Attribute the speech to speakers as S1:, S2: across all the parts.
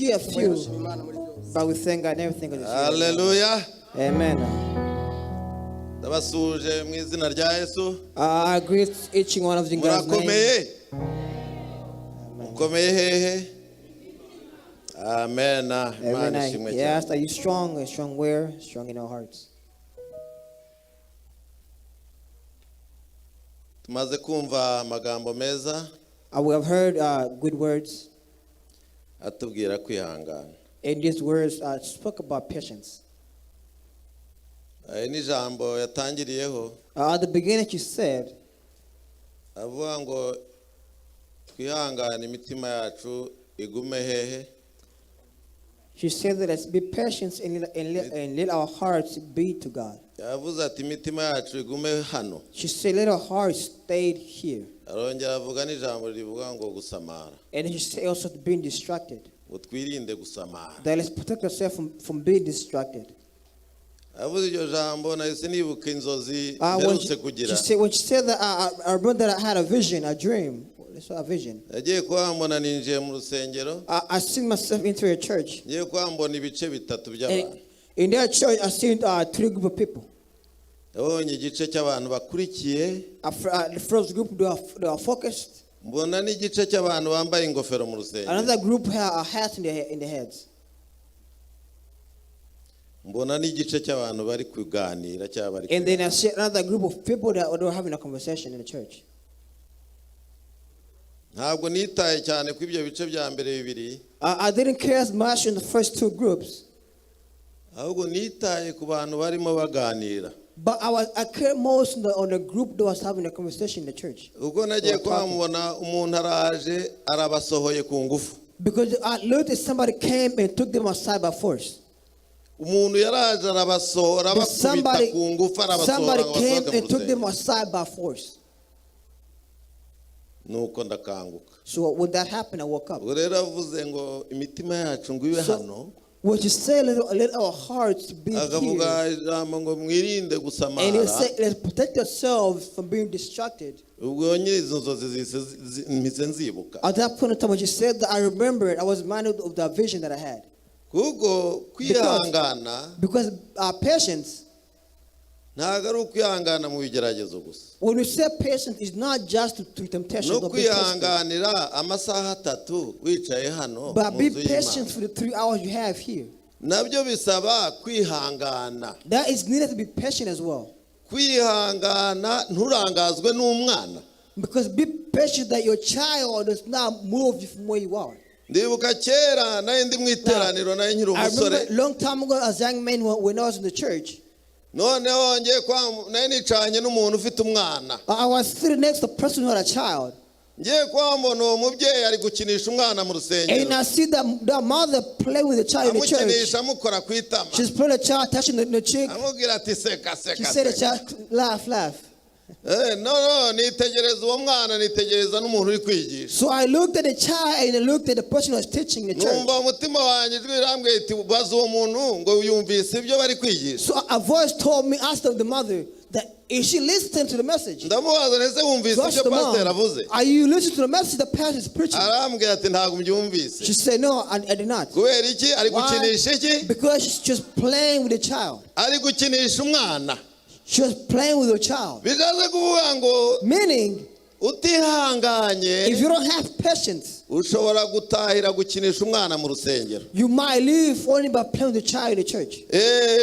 S1: hear a few, but we thank God everything is
S2: Hallelujah.
S1: Amen.
S2: Ndabasuje mu izina rya Yesu.
S1: I greet each one of you in God's name.
S2: Mukomeye hehe? Amen.
S1: Amen. Yes, are you strong? Are you strong where? Strong in our hearts.
S2: Tumaze kumva amagambo meza.
S1: We have heard good words.
S2: Atubwira kwihangana.
S1: And these words spoke about patience.
S2: Ni jambo yatangiriyeho.
S1: At the beginning you said,
S2: avuga ngo twihangane imitima yacu igume hehe.
S1: She said that let's be patient and let our hearts be to God.
S2: Yavuze ati imitima yacu igume hano.
S1: She said let our hearts stay here.
S2: Arongera avuga n'ijambo rivuga ngo gusamara.
S1: And she said also to being distracted.
S2: Twirinde gusamara.
S1: That let's protect ourselves from being distracted.
S2: Avuze iryo jambo nahise nibuka inzozi mperutse kugira.
S1: When she said that, I remember that I had a vision, a dream. A vision.
S2: Yagiye kwambona ninjiye mu rusengero.
S1: I seen myself into a church.
S2: Yagiye kwambona ibice bitatu by'abantu.
S1: In that church, I seen 3 groups of people.
S2: Yabonye igice cy'abantu bakurikiye.
S1: The first group they are focused.
S2: Mbona n'igice cy'abantu bambaye ingofero mu rusengero.
S1: Another group have a hat in their heads.
S2: Mbona n'igice cy'abantu bari kuganira cyangwa bari.
S1: And then I see another group of people that were having a conversation in the church.
S2: Ntabwo nitaye cyane ku ibyo bice bya mbere bibiri.
S1: I didn't care as much in the first 2 groups.
S2: Ahubwo nitaye ku bantu barimo baganira.
S1: But I cared most on the group that was having a conversation in the church.
S2: Ubwo nagiye kwamubona umuntu araje arabasohoye ku ngufu.
S1: Because I looked at somebody came and took them aside by force.
S2: Umuntu yaraje arabasohora bakubita ku ngufu arabasohora.
S1: Somebody came and took them aside by force.
S2: Nuko ndakanguka.
S1: So when that happened, I woke up.
S2: Rero avuze ngo imitima yacu ngo ibe hano.
S1: What you say, let our hearts be here.
S2: Akavuga ijambo ngo mwirinde gusamara.
S1: And he said, let's protect yourselves from being distracted.
S2: Ubwo nyirizo nzozi mpise nzibuka.
S1: At that point in time when you said that, I remembered, I was reminded of the vision that I had.
S2: Kuko kwihangana.
S1: Because our patience.
S2: Ntago ari ukwihangana mu bigeragezo gusa.
S1: When we say patience, it's not just to temptation.
S2: No kwihanganira amasaha 3 wicaye hano.
S1: But be patient for the 3 hours you have here.
S2: Nabyo bisaba kwihangana.
S1: That is needed to be patient as well.
S2: Kwihangana nturangazwe n'umwana.
S1: Because be patient that your child does not move you from where you are.
S2: Ndibuka kera naye ndi mu iteraniro naye nkiri umusore.
S1: I remember a long time ago as young man when I was in the church.
S2: Noneho ngiye kwa naye nicanye n'umuntu ufite umwana.
S1: I was sitting next to a person who had a child.
S2: Ngiye kwa mbona uwo mubyeyi ari gukinisha umwana mu rusengero.
S1: And I see the mother playing with the child in the church.
S2: Amukinisha amukora ku itama.
S1: She's playing the child, touching the cheek.
S2: Amubwira ati seka seka.
S1: She said the child laugh.
S2: No, nitegereza uwo mwana nitegereza n'umuntu uri kwigisha.
S1: So I looked at the child and I looked at the person who was teaching the church.
S2: Numva umutima wanjye ijwi rambwiye iti baza uwo muntu ngo yumvise ibyo bari kwigisha.
S1: So a voice told me, asked the mother, that is she listening to the message?
S2: Ndamubaza nese wumvise ibyo pastor avuze.
S1: Are you listening to the message the pastor is preaching?
S2: Arambwira ati ntago mbyumvise.
S1: She said no, I did not.
S2: Kubera iki ari gukinisha iki?
S1: Because she's just playing with the child.
S2: Ari gukinisha umwana.
S1: She was playing with your child.
S2: Bizaze kuvuga ngo
S1: meaning
S2: utihanganye
S1: if you don't have patience
S2: ushobora gutahira gukinisha umwana mu rusengero.
S1: You might live only by playing with the child in the church.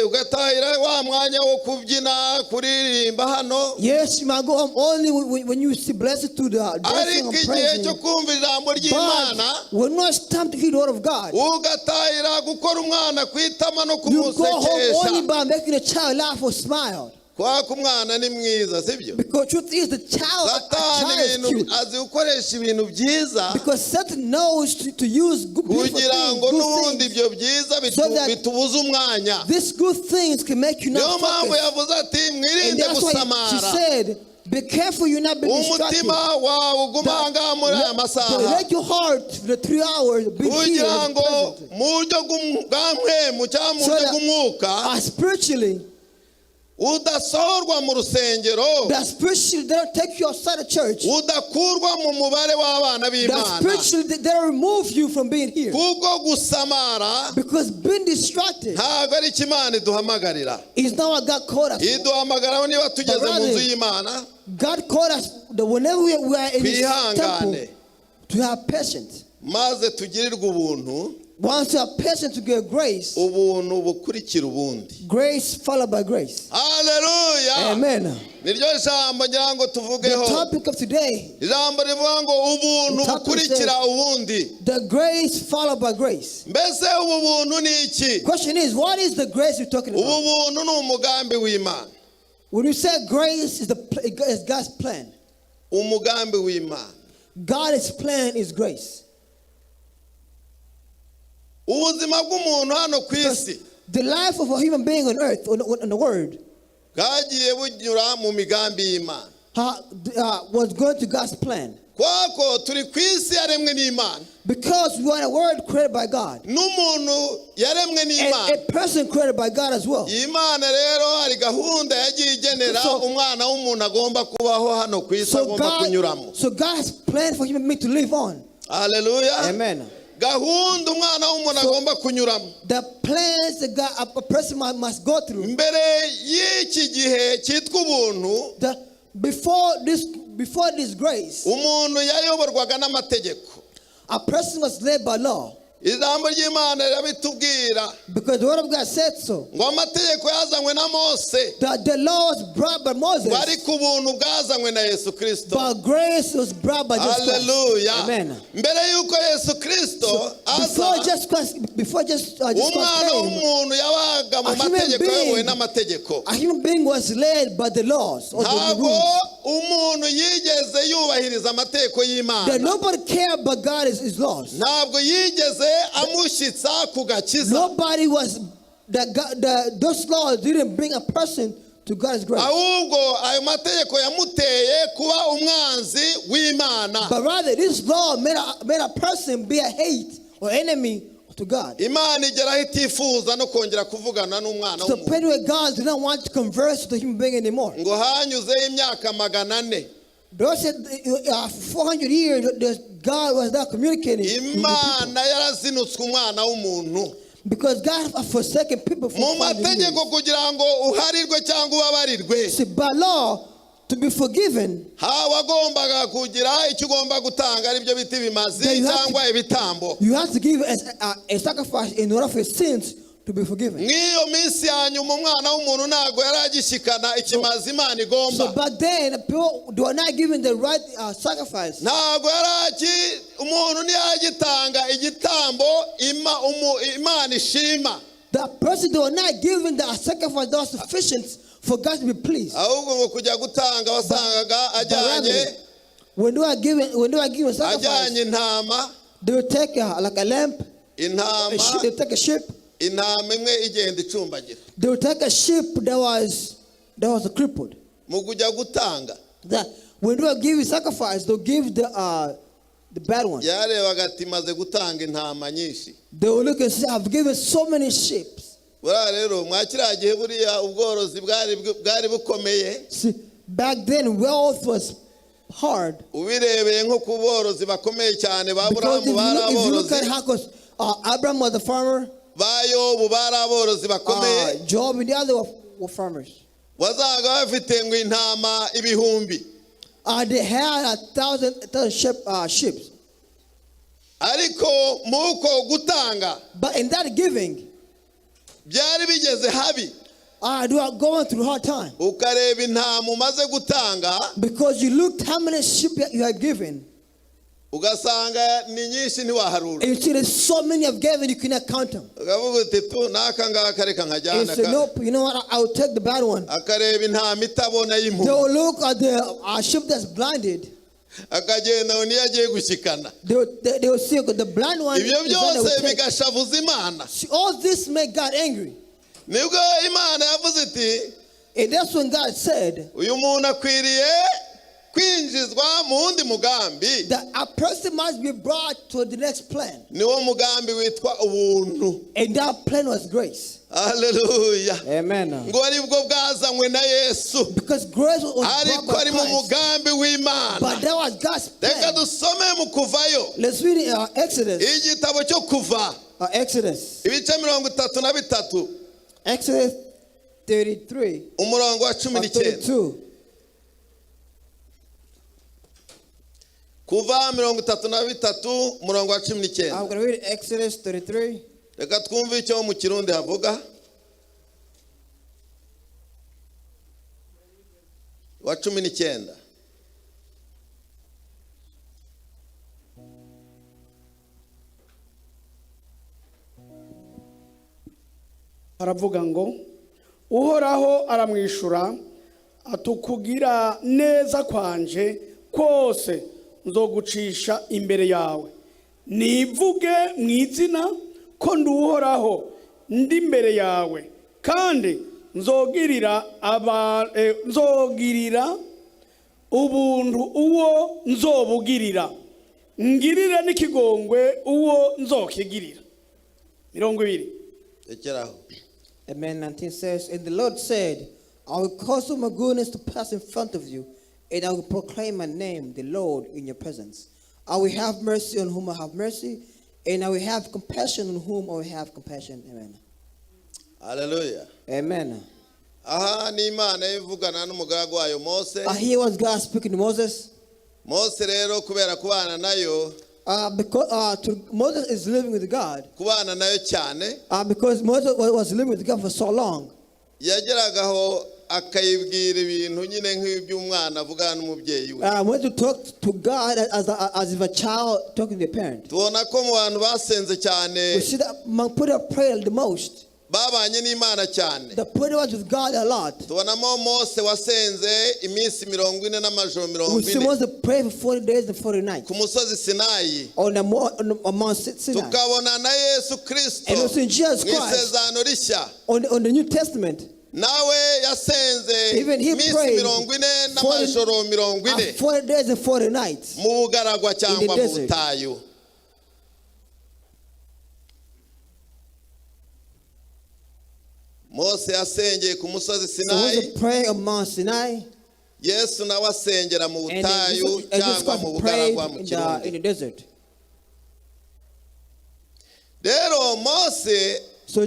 S2: Ugatahira wa mwanya wo kubyina kuririmba hano.
S1: Yes, you might go home only when you see blessed to the dancing and praising.
S2: Cyo kumva ijambo ry'Imana.
S1: When no it's time to hear the word of God.
S2: Ugatahira gukora umwana kwitama no
S1: kumusekesha. You go home only by making the child laugh or smile.
S2: Umwana ni mwiza sibyo?
S1: Because truth is the child is cute.
S2: Azi ukoresha ibintu byiza.
S1: Because Satan knows to use good things.
S2: Kugira ngo n'ubundi ibyo byiza bitubuza umwanya.
S1: These good things can make you not focus.
S2: Niyo mpamvu yavuze ati mwirinde gusamara.
S1: She said, be careful you not be distracted.
S2: Umutima wawe ugumanga muri aya masaha.
S1: Let your heart for the 3 hours be here.
S2: Kugira ngo mu buryo bw'umwuka
S1: spiritually
S2: udasohorwa mu rusengero,
S1: that spiritually they don't take you outside the church,
S2: udakurwa mu mubare w'abana
S1: that
S2: b'Imana,
S1: spiritually they don't remove you from being here.
S2: kubwo gusamara
S1: Because being distracted
S2: ntabwo ari cyo Imana iduhamagarira.
S1: is not what God called us for.
S2: Iduhamagara niba tugeze mu nzu y'Imana,
S1: God called us that whenever we are in His temple
S2: twihangane
S1: to have patience.
S2: maze tugirirwe ubuntu,
S1: Once you have patience to get grace,
S2: ubuntu bukurikira ubundi.
S1: grace followed by grace.
S2: Haleluya.
S1: Amen.
S2: Niryo jambo ngira ngo
S1: The
S2: tuvugeho.
S1: topic of today,
S2: Ijambo rivuga ngo ubuntu
S1: The topic
S2: bukurikira ubundi.
S1: the grace followed by grace.
S2: Mbese ubu buntu ni iki?
S1: Question is, what is the grace you're talking
S2: Ubu
S1: about?
S2: buntu ni umugambi w'Imana.
S1: When you say grace is God's plan,
S2: Umugambi w'Imana.
S1: God's plan is grace.
S2: Ubuzima bw'umuntu hano ku isi
S1: The life of a human being on earth, on the world,
S2: bwagiye bunyura mu migambi y'Imana.
S1: was going to God's plan.
S2: Kwako turi ku isi yaremwe n'Imana.
S1: Because we are a world created by God.
S2: N'umuntu yaremwe
S1: And
S2: n'Imana.
S1: a person created by God as well.
S2: Imana rero hari gahunda yagiye igenera umwana w'umuntu agomba kubaho hano ku isi agomba kunyuramo.
S1: So God has planned for human being to live on.
S2: Hallelujah.
S1: Amen.
S2: Gahunda umwana w'umuntu agomba kunyuramo.
S1: The plans that God, a person must go through.
S2: Mbere y'iki gihe cyitwa ubuntu,
S1: Before this grace,
S2: umuntu yayoborwaga n'amategeko.
S1: a person was led by law.
S2: Ijambo ry'Imana rirabitubwira
S1: Because the word of God said so.
S2: ngo amategeko yazanywe na Mose,
S1: That the law was brought by Moses,
S2: bari ku buntu bwazanywe na Yesu Kristo.
S1: but grace was brought by Jesus Christ.
S2: Hallelujah.
S1: Amen.
S2: Mbere y'uko Yesu Kristo
S1: Before Jesus
S2: umwana
S1: came,
S2: w'umuntu yabaga mu
S1: A human
S2: mategeko
S1: being-
S2: yayobowe n'amategeko.
S1: a human being was led by the laws or the
S2: Ntabwo
S1: rules.
S2: umuntu yigeze yubahiriza amategeko
S1: That
S2: y'Imana.
S1: nobody cared but God is laws.
S2: Ntabwo yigeze amushyitsa ku gakiza.
S1: Nobody was those laws didn't bring a person to God's grace.
S2: Ahubwo ayo mategeko yamuteye kuba umwanzi w'Imana.
S1: But rather, this law made a person be a hate or enemy to God.
S2: Imana igeraho itifuza no kongera kuvugana n'umwana
S1: So,
S2: w'umuntu.
S1: the point where God did not want to converse with the human being anymore.
S2: Ngo hanyuzeho imyaka 400.
S1: Those said 400 years, God was not communicating with the people.
S2: Imana yarazinutswe umwana w'umuntu.
S1: Because God has forsaken people for
S2: Mu
S1: 400 years.
S2: mategeko kugira ngo uharirwe cyangwa ubabarirwe,
S1: See, by law, to be forgiven,
S2: wagombaga kugira icyo ugomba gutanga aribyo biti bimazi
S1: Then you have
S2: cyangwa ibitambo.
S1: you have to give a sacrifice in order for your sins to be forgiven.
S2: Nk'iyo minsi ya nyuma umwana w'umuntu ntabwo yari agishyikana ikimazi Imana
S1: So
S2: igomba.
S1: back then, people were not given the right sacrifice.
S2: Ntabwo umuntu ntiyagitanga igitambo Imana ishima.
S1: That person, they were not given the sacrifice that was sufficient for God to be pleased.
S2: Ahubwo ngo kujya gutanga wasangaga
S1: But rather,
S2: ajyanye
S1: when they are given sacrifice,
S2: intama,
S1: they would take like a lamp,
S2: intama,
S1: they would take a sheep.
S2: intama imwe igenda icumbagira.
S1: They would take a sheep that was crippled.
S2: Mu kujya gutanga
S1: That when they were giving sacrifice, they would give the bad one.
S2: yarebaga ati maze gutanga intama nyinshi.
S1: They will look and say, I've given so many sheep.
S2: Buriya rero mwa kiriya gihe buriya ubworozi bwari bukomeye.
S1: See, back then wealth was hard.
S2: Ubirebeye nko ku borozi bakomeye cyane ba
S1: Because
S2: Aburahamu bari
S1: if you look at
S2: aborozi,
S1: how Abraham was a farmer,
S2: ba Yobu bari aborozi bakomeye.
S1: Job and the other were farmers.
S2: Wazaga bafite ngo intama ibihumbi.
S1: They had 1,000 sheep.
S2: Ariko muko gutanga
S1: But in that giving,
S2: byari bigeze habi.
S1: they are going through hard time.
S2: Ukareba intama umaze gutanga
S1: Because you looked how many sheep you had given.
S2: ugasanga ni nyinshi ntiwaharura.
S1: And you see there's so many I've given, you cannot count them.
S2: Ukavuga uti tu n'aka ngaka reka
S1: And you
S2: nkajyana
S1: say, nope, you know what, I will take the bad one.
S2: akareba intama itabona
S1: They
S2: y'impuhwe
S1: will look at the sheep that's blinded.
S2: akagenda ngo niyo agiye gushyikana.
S1: They will see the blind one.
S2: Ibyo
S1: is the one they will
S2: byose
S1: take.
S2: bigashavuza Imana.
S1: See, all this made God angry.
S2: Nibwo Imana yavuze iti
S1: And that's when God said,
S2: uyu muntu akwiriye kwinjizwa mu wundi mugambi,
S1: that a person must be brought to the next plan.
S2: niwo mugambi witwa ubuntu.
S1: And that plan was grace.
S2: Hallelujah.
S1: Amen.
S2: Ngo aribwo bwazanywe na Yesu,
S1: Because grace was
S2: ariko
S1: brought
S2: ari
S1: by
S2: mu
S1: Christ.
S2: mugambi w'Imana.
S1: But that was God's
S2: Reka
S1: plan.
S2: dusome mu Kuvayo,
S1: Let's read it, Exodus.
S2: igitabo cyo Kuva,
S1: Exodus.
S2: ibice 33,
S1: Exodus 33.
S2: umurongo wa
S1: or
S2: 19.
S1: 32.
S2: Kuva 33, umurongo wa 19.
S1: I'm going to read Exodus 33.
S2: Reka twumve icyo mu Kirundi havuga. Wa 19.
S3: Aravuga ngo uhoraho aramwishura atukugira neza kwanje kose nzogucisha imbere yawe, nivuge mu izina ko ndi uhoraho ndi imbere yawe, kandi nzogirira ubuntu uwo nzobugirira, ngirire n'ikigongwe uwo nzokigirira. 20.
S2: Ekeraho.
S1: Amen. 19 says, and the Lord said, I will cause my goodness to pass in front of you, and I will proclaim my name, the Lord, in your presence. I will have mercy on whom I have mercy, and I will have compassion on whom I will have compassion. Amen.
S2: Hallelujah.
S1: Amen.
S2: Aha ni Imana ivugana n'umugaragu wayo Mose.
S1: Here was God speaking to Moses.
S2: Mose rero kubera kubana nayo,
S1: Because Moses is living with God.
S2: kubana nayo cyane,
S1: Because Moses was living with God for so long.
S2: yageragaho akayibwira ibintu nyine nk'iby'umwana avugana n'umubyeyi we.
S1: When to talk to God as if a child talking to a parent.
S2: Tubona ko mu bantu basenze cyane,
S1: We see that man put up prayer the most.
S2: babanye n'Imana cyane.
S1: The prayer was with God a lot.
S2: Tubonamo Mose wasenze iminsi 40 n'amajoro
S1: We see
S2: 40
S1: Moses pray for 40 days and 40 nights
S2: ku musozi Sinayi.
S1: on the Mount Sinai.
S2: Tukabona na Yesu Kristo
S1: And we see Jesus
S2: mu
S1: Christ
S2: isezerano rishya,
S1: on the New Testament.
S2: nawe yasenze
S1: Even he
S2: iminsi
S1: prayed
S2: 40 n'amajoro 40
S1: 40 days and 40 nights.
S2: mu bugaragwa cyangwa mu
S1: desert.
S2: butayu. Mose yasengeye ku musozi
S1: So
S2: Sinayi,
S1: Moses prayed on Mount Sinai.
S2: Yesu nawe asengera mu
S1: And
S2: butayu
S1: Jesus
S2: cyangwa mu
S1: Christ prayed
S2: bugaragwa mu
S1: in
S2: Kirundi.
S1: the desert.
S2: Rero Mose
S1: So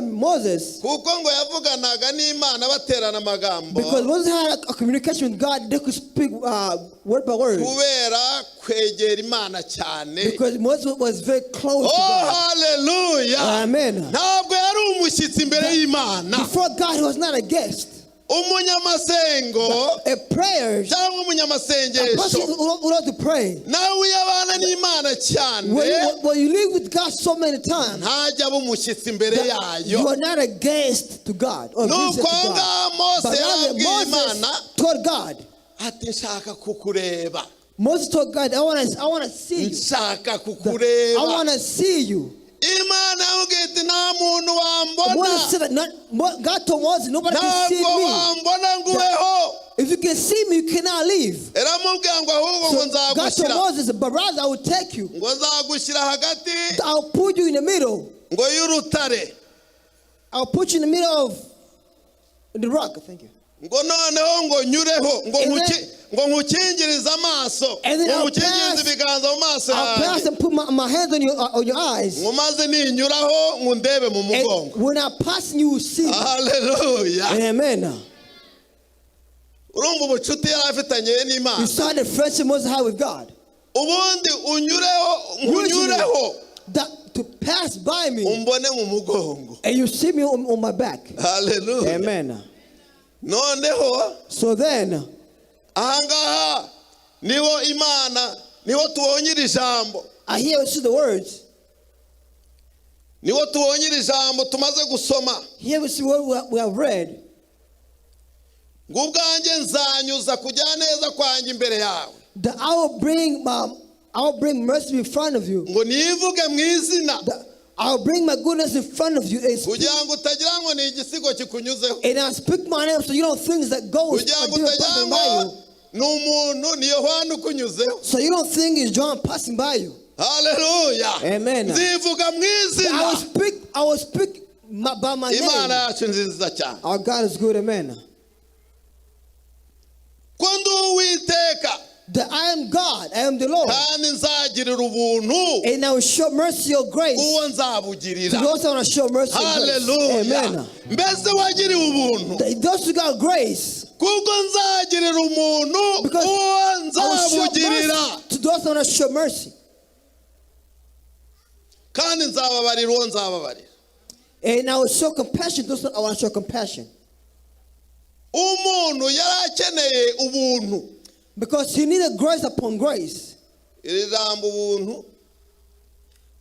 S1: Moses,
S2: kuko ngo yavuganaga n'Imana baterana amagambo,
S1: because Moses had a communication with God, they could speak word by word.
S2: kubera kwegera Imana cyane.
S1: Because Moses was very close to
S2: Oh,
S1: God.
S2: hallelujah.
S1: Amen.
S2: Ntabwo yari umushyitsi imbere y'Imana.
S1: Before God, he was not a guest.
S2: Umunyamasengo
S1: A prayer,
S2: cyangwa
S1: a person
S2: umunyamasengesho
S1: who loves to pray.
S2: nawe iyo abana n'Imana cyane
S1: When you live with God so many times,
S2: ntajya aba umushyitsi imbere
S1: you
S2: yayo.
S1: are not a guest to God or visitor
S2: Nuko
S1: to
S2: aho
S1: God.
S2: ngaho Mose
S1: But rather,
S2: yabwiye Imana
S1: Moses told God,
S2: ati nshaka kukureba,
S1: Moses told God, I want to see you.
S2: nshaka
S1: I
S2: kukureba.
S1: want to see you.
S2: Imana yamubwiye iti nta muntu wambona,
S1: Moses said that God told Moses, nobody can see
S2: ntabwo
S1: me.
S2: wambona ngo ubeho.
S1: If you can see me, you cannot leave.
S2: Iramubwira ngo ahubwo ngo
S1: So God told
S2: nzagushyira,
S1: Moses, but rather I will take you.
S2: ngo nzagushyira hagati
S1: I'll put you in the middle.
S2: ngo y'urutare,
S1: I'll put you in the middle of the rock. Thank you.
S2: ngo noneho ngo nyureho, ngo
S1: And
S2: nkukingirize amaso,
S1: And then
S2: ngo
S1: I'll
S2: nkukingirize ibiganza mu maso
S1: I'll pass
S2: yawe,
S1: and put my hands on your eyes.
S2: ngo maze ninyuraho ngo ndebe mu
S1: And
S2: mugongo.
S1: when I pass, you will see.
S2: Hallelujah.
S1: Amen.
S2: Urumva ubucuti yari afitanye
S1: You
S2: n'Imana.
S1: saw the friendship Moses had with God.
S2: Ubundi unyureho
S1: That to pass by me
S2: umbone mu mugongo.
S1: and you see me on my back.
S2: Hallelujah.
S1: Amen.
S2: Noneho
S1: So then,
S2: ahangaha niho Imana, niho tubonye iri jambo,
S1: I hear you see the words.
S2: niho tubonye iri jambo tumaze gusoma.
S1: Here we see what we have read.
S2: Ngo ubwanjye nzanyuza kujya neza kwanjye imbere yawe,
S1: That I will bring mercy in front of you.
S2: ngo nivuge mu izina,
S1: That I'll bring my goodness in front of you
S2: kugira ngo utagira ngo ni igisigo kikunyuzeho,
S1: and I'll speak my name so you don't think that goes
S2: kugira ngo
S1: or
S2: utagira
S1: by
S2: ngo
S1: you.
S2: n'umuntu ni Yohana ukunyuzeho.
S1: So you don't think it's John passing by you.
S2: Hallelujah.
S1: Amen.
S2: Nzivuga mu izina.
S1: I will speak by my name.
S2: Imana yacu nziza cyane.
S1: Our God is good, amen.
S2: Ko ndi Uwiteka.
S1: That I am God, I am the Lord.
S2: Kandi nzagirira ubuntu.
S1: And I will show mercy or grace.
S2: Uwo nzabugirira.
S1: To those who want to show mercy or grace.
S2: Hallelujah.
S1: Amen.
S2: Mbese wagiriwe ubuntu.
S1: Those who got grace.
S2: Kuko nzagirira umuntu uwo nzabugirira.
S1: To those who want to show mercy.
S2: Kandi nzababarira uwo nzababarira.
S1: And I will show compassion to those who I want to show compassion.
S2: Umuntu yari akeneye ubuntu.
S1: Because he needed grace upon grace.
S2: Iri jambo ubuntu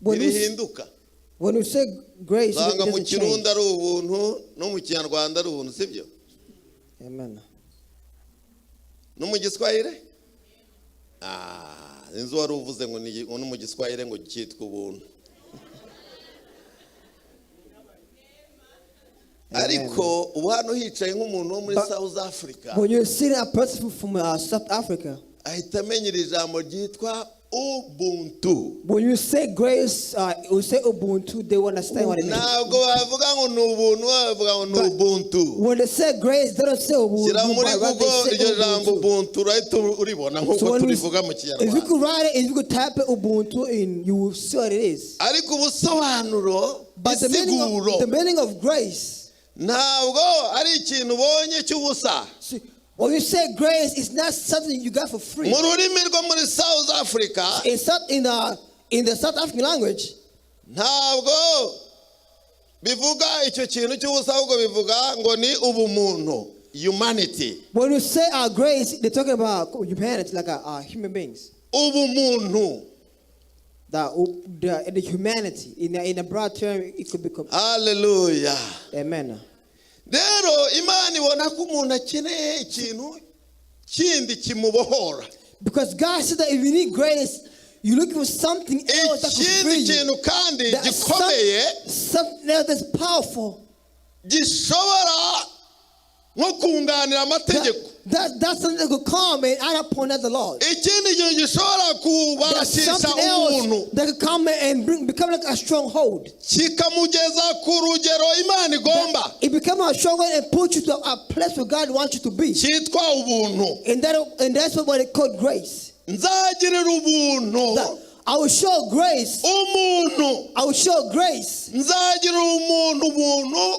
S2: rihinduka.
S1: When we say grace, it
S2: Zanga mu
S1: doesn't change.
S2: Kirundi ari ubuntu no mu Kinyarwanda ari ubuntu, sibyo?
S1: Amen.
S2: No mu Giswahili? Inzu wari uvuze ngo no mu Giswahili ngo cyitwa ubuntu. Ariko ubu hano hicaye nk'umuntu wo muri South Africa.
S1: When you see a person from South Africa,
S2: ahita amenyera ijambo ryitwa Ubuntu.
S1: when you say grace, you say Ubuntu, they will understand what it means.
S2: Ntabwo bavuga ngo ni ubuntu, bavuga ngo ni Ubuntu.
S1: When they say grace, they don't say Ubuntu.
S2: Shyira muri
S1: but rather
S2: Google
S1: they say
S2: iryo jambo
S1: Ubuntu.
S2: Ubuntu urahita uribona nk'uko
S1: So
S2: turivuga mu
S1: if you
S2: Kinyarwanda.
S1: could write it, if you could type it Ubuntu in, you will see what it is.
S2: Ariko ubusobanuro
S1: But the meaning of grace,
S2: ntabwo ari ikintu ubonye cy'ubusa.
S1: see, when you say grace, it's not something you got for free.
S2: Mu rurimi rwo muri South Africa,
S1: It's not in the South African language.
S2: ntabwo bivuga icyo kintu cy'ubusa, ahubwo bivuga ngo ni ubumuntu, humanity.
S1: When you say grace, they're talking about humanity, like human beings.
S2: Ubumuntu.
S1: The humanity, in a broad term, it could be.
S2: Hallelujah.
S1: Amen.
S2: Rero Imana ibona ko umuntu akeneye ikintu kindi kimubohora.
S1: Because God said that if you need grace, you're looking for something else that could free
S2: Ikindi
S1: you.
S2: kintu kandi gikomeye,
S1: Something else that's powerful.
S2: gishobora nko kunganira amategeko.
S1: That's something that could come and add upon that the Lord.
S2: Ikindi kintu gishobora
S1: There's
S2: kubashisha
S1: something else
S2: umuntu
S1: that could come and become like a stronghold.
S2: kikamugeza ku rugero Imana igomba.
S1: It becomes a stronghold and put you to a place where God wants you to be.
S2: Cyitwa ubuntu.
S1: And that's what it called grace.
S2: Nzagirira ubuntu
S1: I will show grace.
S2: umuntu.
S1: I will show grace.
S2: Nzagirira umuntu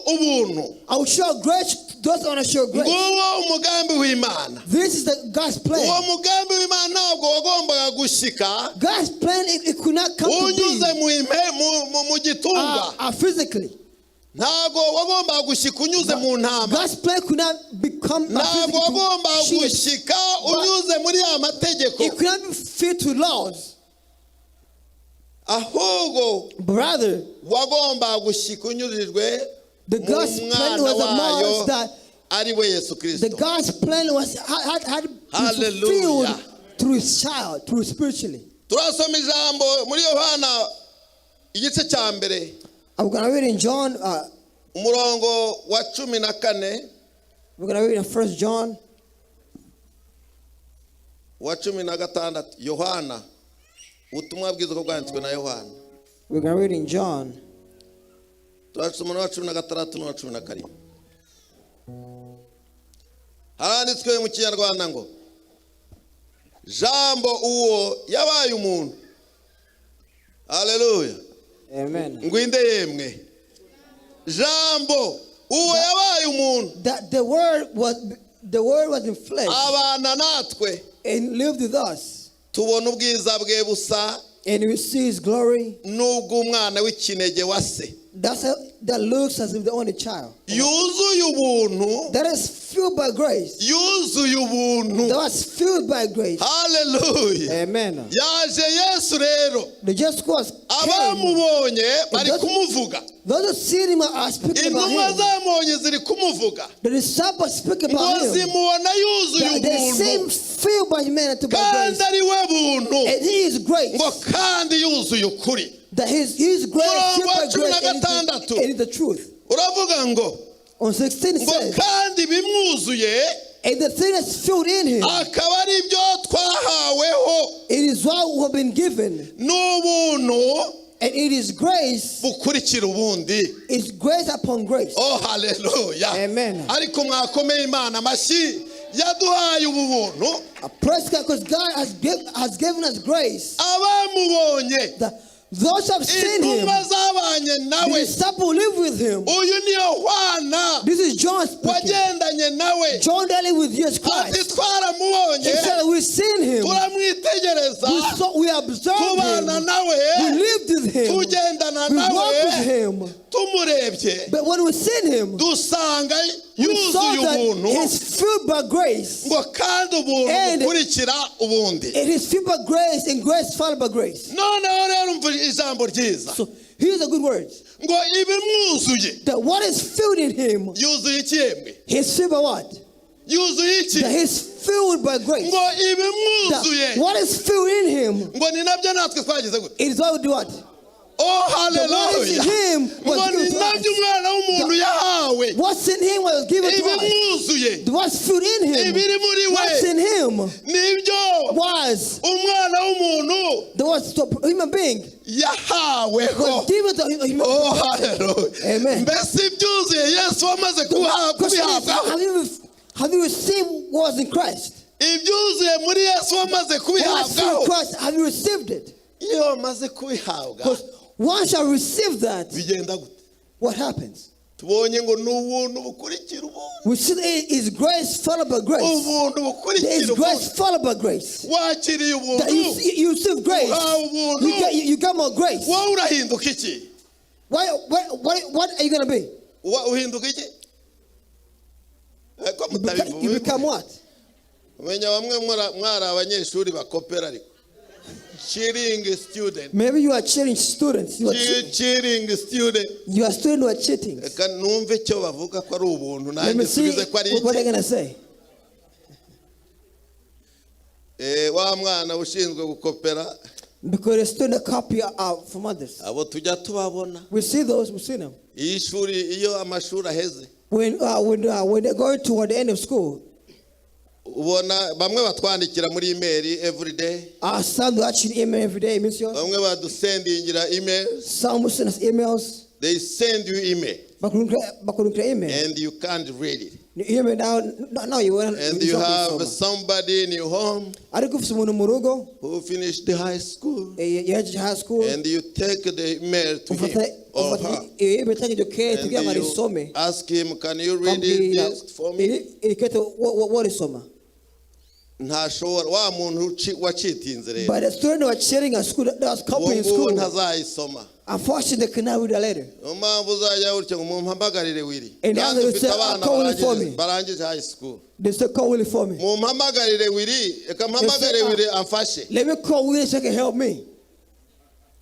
S2: ubuntu.
S1: I will show grace to those who want to show grace.
S2: Nguwo umugambi w'Imana.
S1: This is God's
S2: Uwo
S1: plan.
S2: mugambi w'Imana ntabwo wagombaga gushika
S1: God's plan, it could not come to
S2: unyuze
S1: be
S2: mu gitunga.
S1: physically.
S2: Ntabwo wagombaga gushika unyuze mu ntama.
S1: God's plan could not become
S2: Ntabwo wagombaga
S1: sheep.
S2: gushika unyuze muri ya mategeko.
S1: It could not be fit to laws.
S2: Ahubwo
S1: But rather,
S2: wagombaga gushika unyurijwe
S1: the
S2: mu
S1: God's plan
S2: mwana
S1: was
S2: wayo
S1: amongst that.
S2: ari we Yesu
S1: The
S2: Kristo.
S1: God's plan had to be
S2: Hallelujah.
S1: fulfilled through His child, through spiritually.
S2: Turasoma ijambo muri Yohana igice cya mbere
S1: I'm going to read in John.
S2: umurongo wa 14
S1: We're going to read in 1 John.
S2: wa 16. Yohana, ubutumwa bwiza ko bwanditswe na Yohana.
S1: We're going to read in John.
S2: Turasoma wa 16 n'uwa 17. Haranditswe mu Kinyarwanda ngo Jambo uwo yabaye umuntu. Hallelujah.
S1: Amen.
S2: Ngwinde yemwe. Jambo uwo yabaye umuntu.
S1: That the word was in flesh
S2: Abana natwe.
S1: and lived with us.
S2: Tubona ubwiza bwe busa
S1: And we see His glory.
S2: n'ubwo umwana w'ikinege wa se.
S1: That looks as if the only child.
S2: Yuzuye ubuntu.
S1: That is filled by grace.
S2: Yuzuye ubuntu.
S1: That was filled by grace.
S2: Hallelujah.
S1: Amen.
S2: Yaje Yesu rero.
S1: The just cause came.
S2: Abamubonye bari kumuvuga.
S1: Those who see Him are speaking about
S2: Intumwa
S1: Him.
S2: zamubonye ziri kumuvuga.
S1: The disciples speak
S2: Ngo
S1: about Him.
S2: zimubona yuzuye
S1: They seem
S2: ubuntu.
S1: filled by humanity by
S2: Kandi
S1: grace.
S2: ari we buntu.
S1: And He is grace.
S2: Ngo kandi yuzuye ukuri.
S1: That His grace
S2: Umurongo wa
S1: filled by grace
S2: 16.
S1: and is the truth.
S2: Uravuga ngo
S1: On 16 it
S2: ngo
S1: says,
S2: kandi bimwuzuye
S1: and the thing that's filled in him,
S2: akaba ari byo twahaweho
S1: it is what we have been given,
S2: n'ubuntu
S1: and it is grace.
S2: bukurikira ubundi.
S1: It's grace upon grace.
S2: Oh haleluya.
S1: Amen.
S2: Ariko mwakomeye Imana amashyi yaduhaye ubu buntu.
S1: Praise God, because God has given us grace.
S2: Abamubonye
S1: Those who have seen him,
S2: intumwa zabanye
S1: the
S2: nawe,
S1: disciples live with him.
S2: uyu ni Yohana
S1: This is John speaking.
S2: wagendanye nawe,
S1: John dealing with Jesus
S2: ati
S1: Christ.
S2: twaramubonye,
S1: He said, we've seen him.
S2: turamwitegereza,
S1: We observed
S2: tubana
S1: him.
S2: nawe,
S1: We lived with him.
S2: tugendana
S1: We walked with
S2: nawe,
S1: him.
S2: tumurebye
S1: But when we seen him,
S2: dusanga
S1: we saw
S2: yuzuye
S1: that
S2: ubuntu,
S1: he's filled by grace.
S2: ngo kandi ubuntu
S1: And
S2: bukurikira ubundi.
S1: It is filled by grace, and grace followed by grace.
S2: Noneho rero umva ijambo ryiza,
S1: So here's a good word.
S2: ngo ibimwuzuye,
S1: That what is filled in him,
S2: yuzuye iki yemwe?
S1: he's filled by what?
S2: Yuzuye iki?
S1: That he's filled by grace.
S2: ngo
S1: That
S2: ibimwuzuye,
S1: what is filled in him,
S2: ngo ni nabyo natwe twagize gute?
S1: it is what we do what?
S2: Oh
S1: That what is in
S2: haleluya.
S1: him
S2: ngo
S1: was
S2: ni
S1: given to
S2: nabyo
S1: us.
S2: umwana w'umuntu yahawe,
S1: What's in him was given to us.
S2: ibimwuzuye,
S1: What's filled in him,
S2: ibiri muri
S1: what's
S2: we
S1: in him
S2: nibyo
S1: was
S2: umwana w'umuntu
S1: the was to human being
S2: yahaweho.
S1: was given to human
S2: Oh
S1: being.
S2: haleluya.
S1: Amen.
S2: Mbese ibyuzuye Yesu wamaze kubihabwaho,
S1: Have you received what was in Christ?
S2: ibyuzuye muri Yesu wamaze
S1: What's in
S2: kubihabwaho,
S1: Christ, have you received it?
S2: iyo wamaze kubihabwa
S1: Because once you receive that,
S2: bigenda gute?
S1: what happens?
S2: Tubonye ngo ni ubuntu bukurikira ubuntu,
S1: We see that it is grace followed by grace.
S2: ubuntu
S1: There
S2: bukurikira
S1: is grace
S2: ubuntu.
S1: followed by grace.
S2: Wakiriye
S1: That
S2: ubuntu,
S1: you receive grace.
S2: uhawe ubuntu,
S1: You get more grace.
S2: wowe urahinduka iki?
S1: What are you going to be?
S2: Uhinduka iki? Ko
S1: You
S2: mutabivuga.
S1: become what?
S2: Umenya bamwe mwari abanyeshuri bakopera ariko. Cheating student.
S1: Maybe you are cheating students. You are cheating.
S2: Cheating student.
S1: You are students who are cheating.
S2: Reka numve icyo bavuga ko ari ubuntu,
S1: Let me
S2: nanjye
S1: see
S2: subize ko ari
S1: what they're
S2: iki.
S1: going to say.
S2: Wa mwana ushinzwe gukopera,
S1: Because the student copy from others.
S2: abo tujya tubabona.
S1: We see those, we see them.
S2: Iyo amashuri aheze,
S1: When they're going toward the end of school,
S2: ubona bamwe batwandikira muri email every day,
S1: some do actually email every day, monsieur.
S2: bamwe badusendingira email,
S1: Some will send us emails.
S2: they send you email
S1: Bakurikira email.
S2: and you can't read it.
S1: Email now you want.
S2: And you have somebody in your home who finished the high school,
S1: high school.
S2: and you take the email to him or her, and you ask him, can you read this for me?
S1: What is soma?
S2: Ntashobora, wa muntu wacitinze rero,
S1: But the student who are cheating at school, that's copying
S2: uwo
S1: school.
S2: ntazayisoma.
S1: Unfortunately, they cannot read the letter.
S2: Niyo mpamvu uzajya gutya ngo mumpamagarire Willy,
S1: And the
S2: kandi
S1: other
S2: ufite
S1: say,
S2: abana
S1: call Willy for me.
S2: barangije high school.
S1: They still call Willie for me.
S2: Mumpamagarire Willy, reka mpamagare Willy amfashe.
S1: Let me call Willie so he can help me.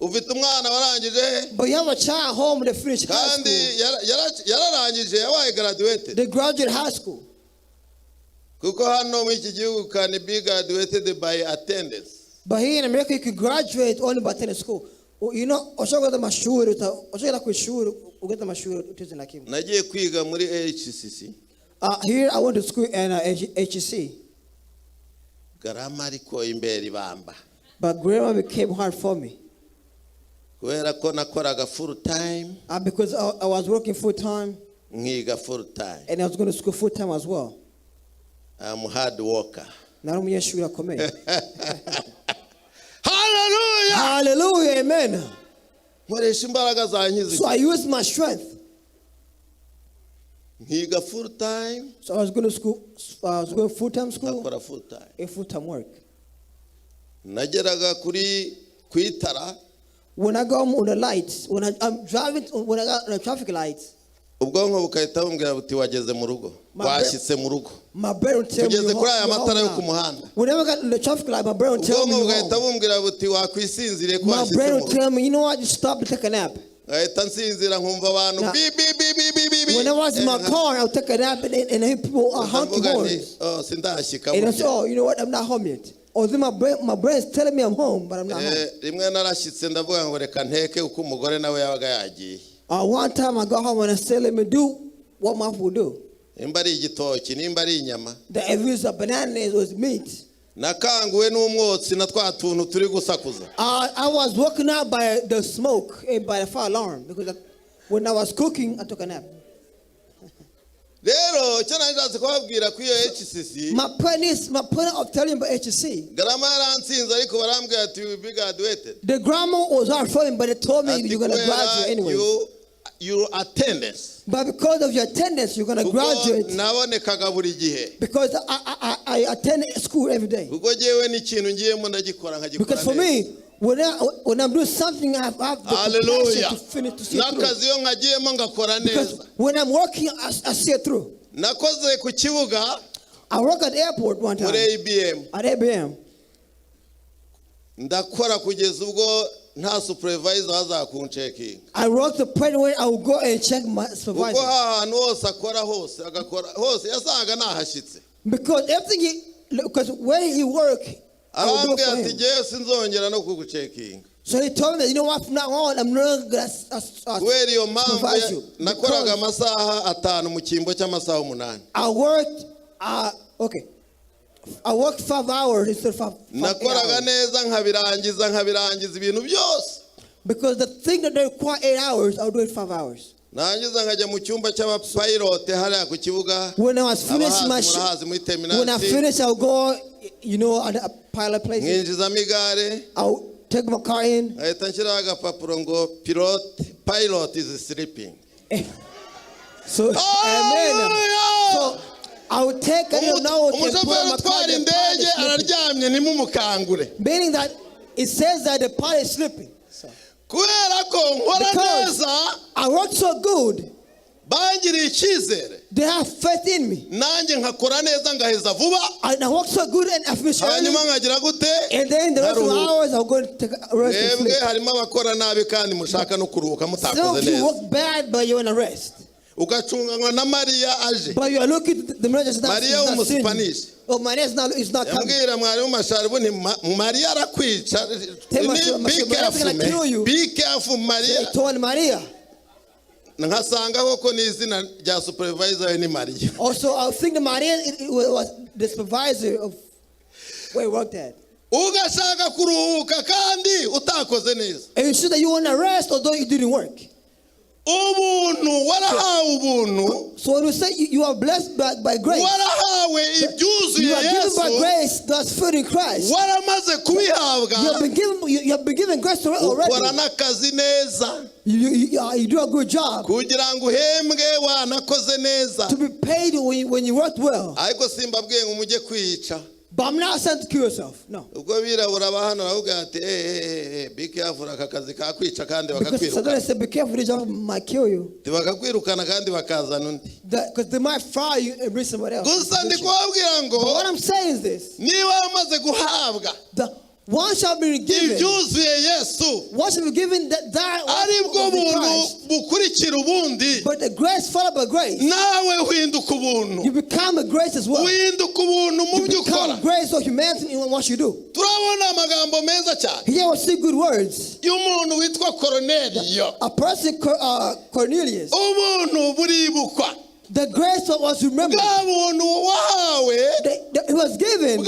S2: Ufite umwana warangije,
S1: But you have a child home that finished high
S2: kandi
S1: school.
S2: yararangije, yabaye graduated.
S1: They graduate high school.
S2: Kuko hano muri iki gihugu can be graduated by attendance.
S1: But here in America, you can graduate only by attending school. You know, ushobora kwishuri ugenda amashuri utize na kimwe.
S2: Nagiye kwiga muri HCC.
S1: Here I went to school in HEC.
S2: Garama ariko imbere ibamba.
S1: But grammar became hard for me.
S2: Kubera ko nakoraga full time.
S1: Because I was working full time.
S2: Nkiga full time.
S1: And I was going to school full time as well.
S2: I'm a hard worker.
S1: Nari umunyeshuri akomeye.
S2: Hallelujah.
S1: Hallelujah, amen.
S2: Nkoresha imbaraga zanjye.
S1: So I used my strength.
S2: Nkiga full time.
S1: So I was going to school. I was going full time school.
S2: Nakora full time.
S1: A full time work.
S2: Nageraga ku itara.
S1: When I go on the lights, when I'm driving, when I got on the traffic lights,
S2: ubwonko bukahita bumbwira buti wageze mu rugo, washyitse mu rugo.
S1: my brain tell me
S2: Ugeze kuri aya matara yo ku muhanda.
S1: Whenever I got on the traffic light, my brain tell me.
S2: Ubwonko bugahita bumbwira buti wakwisinzire ko
S1: My
S2: washyitse
S1: brain
S2: mu
S1: will
S2: rugo.
S1: tell me, you know what? Just stop and take a nap.
S2: Ngahita nsinzira nkumva abantu
S1: Now,
S2: bi bi bi bi bi bi bi.
S1: When I was in my car, I'll take a nap and I hear people are honking horns.
S2: Oh, sindashyika.
S1: And I say, oh, you know what? I'm not home yet. Although my brain is telling me I'm home, but I'm not home.
S2: Rimwe narashyitse ndavuga ngo reka nteke uko umugore nawe yabaga yagiye.
S1: One time I got home and I said, let me do what mouth will do.
S2: Nimba ari igitoki, nimba ari inyama.
S1: That if it's a banana, it was meat.
S2: Nakanguwe n'umwotsi na twa tuntu turi gusakuza.
S1: I was woken up by the smoke and by the fire alarm because when I was cooking, I took a nap.
S2: Rero cyo naje kubabwira ku iyo HCC.
S1: My point of telling you about HCC.
S2: Grandma yaransinze ariko barambwira ati you be graduated.
S1: The grandma was hard for him, but they told me you're going to graduate anyway.
S2: Your attendance.
S1: But because of your attendance, you're going to graduate.
S2: Nabonekaga buri gihe.
S1: Because I attend school every day.
S2: Kuko jewe n'ikintu ngiyemo ndagikora nkagikora.
S1: Because for me, when I'm doing something, I have the passion to finish to see it through.
S2: Nakazi yo nkagiyemo ngakora neza.
S1: Because when I'm working, I see it through.
S2: Nakoze ku kibuga.
S1: I work at the airport one time. At ABM.
S2: Ndakora kugeza ubwo nta supervisor aza kunchecking.
S1: I work the point where I will go and check my supervisor.
S2: Uko ahantu hose akora hose agakora hose yasaga nahashitse.
S1: Because everything because where he work,
S2: arambwira ati jewe sinzongera no kuguchecking.
S1: So he told me, you know what, from now on, I'm not going to
S2: supervise you. Nakoraga amasaha 5 mu kimbo cy'amasaha 8.
S1: I worked, I worked 5 hours instead of 5
S2: nakoraga neza nkabirangiza ibintu byose.
S1: Because the thing that they require 8 hours, I'll do it 5 hours.
S2: Nangiza nkajya mu cyumba cy'abapilot hariya ku kibuga.
S1: When I was finished when I finished, I'll go, you know, at a pilot place.
S2: Nginjizamo igare.
S1: I'll take my car in.
S2: Ahita nshyiraho agapapuro ngo pilot is sleeping.
S1: So, amen. So, I would take a little note and put my car in the meaning that it says that the pilot is sleeping. So, because I work so good, they have faith in me. And I work so good and I finish early. And then the rest of the hours I'll go and take a rest and sleep. Some of you work bad but you're in a rest. But you are looking at the message that is not seen. Oh, Maria is not coming.
S2: Be careful, Maria.
S1: He told Maria. Also, I think that Maria was the supervisor of where he worked at. And you said that you want to rest although you didn't work. So when you say you are blessed by grace, you are given by grace that's food in Christ. You have been given grace already. You do a good job to be paid when you worked well. But I'm not saying to kill yourself. No. Because Satan said, be careful, this job might kill you. Because they might fire you and bring somebody else. But what I'm saying is this. One shall be given. One shall be given that but the grace followed by grace. You become a grace as well. You become grace of humanity in what you do. Here we see good words. A person, Cornelius. The grace was remembered. It was given.